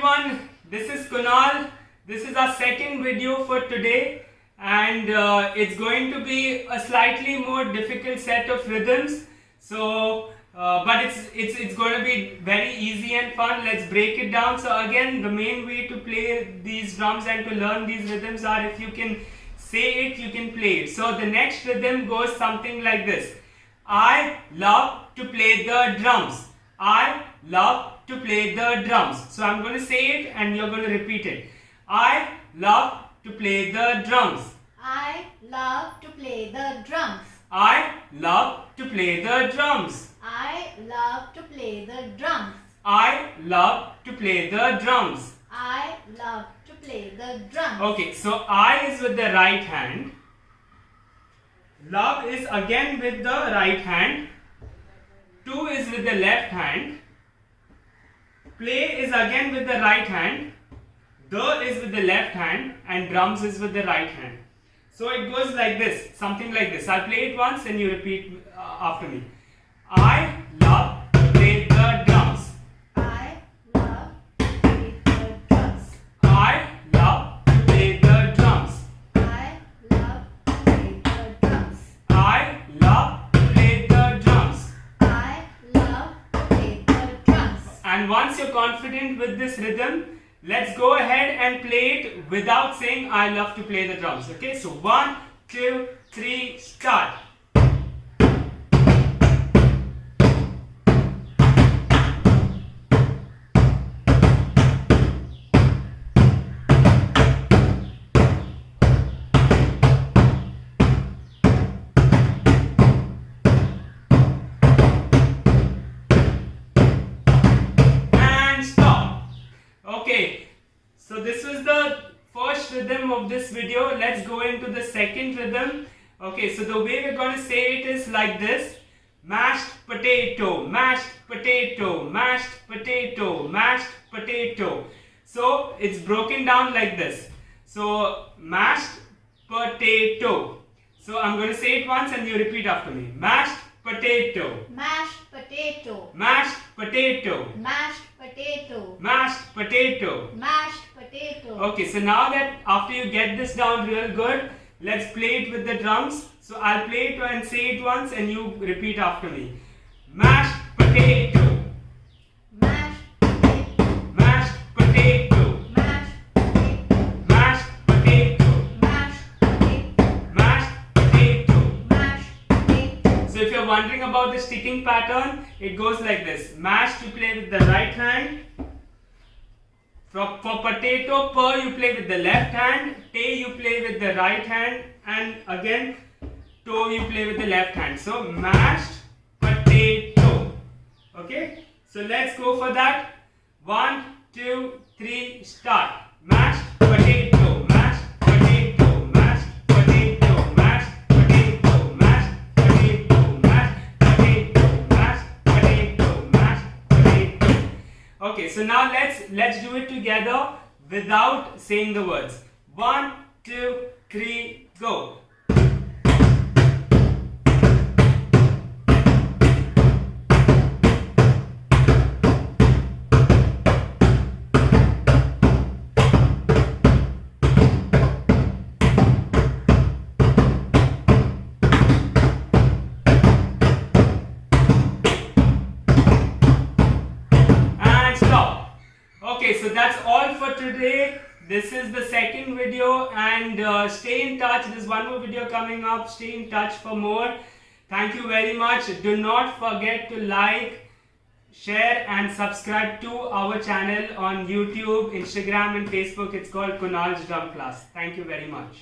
everyone, this is Kunal. This is our second video for today, and it's going to be a slightly more difficult set of rhythms. But it's going to be very easy and fun. Let's break it down. So again, the main way to play these drums and to learn these rhythms are if you can say it, you can play it. So the next rhythm goes something like this. I love to play the drums. I love to play the drums. So I'm going to say it and you're going to repeat it. I love to play the drums. I love to play the drums. I love to play the drums. I love to play the drums. I love to play the drums. I love to play the drums. Okay, so I is with the right hand. Love is again with the right hand. To is with the left hand. Play is again with the right hand. The is with the left hand. And drums is with the right hand. So it goes like this, something like this. I'll play it once and you repeat after me. I love to play the drums. I love to play the drums. I love to play the drums. I love to play the drums. I love to play the drums. I love to play the drums. And once you're confident with this rhythm, let's go ahead and play it without saying I love to play the drums. Okay, so 1, 2, 3, start. Okay, so this was the first rhythm of this video. Let's go into the second rhythm. Okay, so the way we're going to say it is like this. Mashed potato, mashed potato, mashed potato, mashed potato. So it's broken down like this. So mashed potato. So I'm going to say it once and you repeat after me. Mashed potato. Mashed potato. Mashed potato. Mashed potato. Mashed potato. Mashed potato. Okay, so now that after you get this down real good, let's play it with the drums. So I'll play it and say it once and you repeat after me. Mashed potato. Mashed potato. Mashed potato. Mashed potato. Mashed potato. Mashed potato. Mashed potato. Mashed potato. So if you're wondering about the sticking pattern, it goes like this. Mash you play with the right hand. For potato, you play with the left hand. Te you play with the right hand. And again, to you play with the left hand. So mashed potato. Okay. So let's go for that. 1, 2, 3, start. Mashed potato. Mashed potato. Mashed potato. Mashed potato. Mashed potato. Mashed potato. Mashed potato. Mashed potato. Okay, so now let's do it together without saying the words. 1, 2, 3, go. Okay, so that's all for today. This is the second video, and stay in touch. There's one more video coming up. Stay in touch for more. Thank you very much. Do not forget to like, share and subscribe to our channel on YouTube, Instagram and Facebook. It's called Kunal's Drum Class. Thank you very much.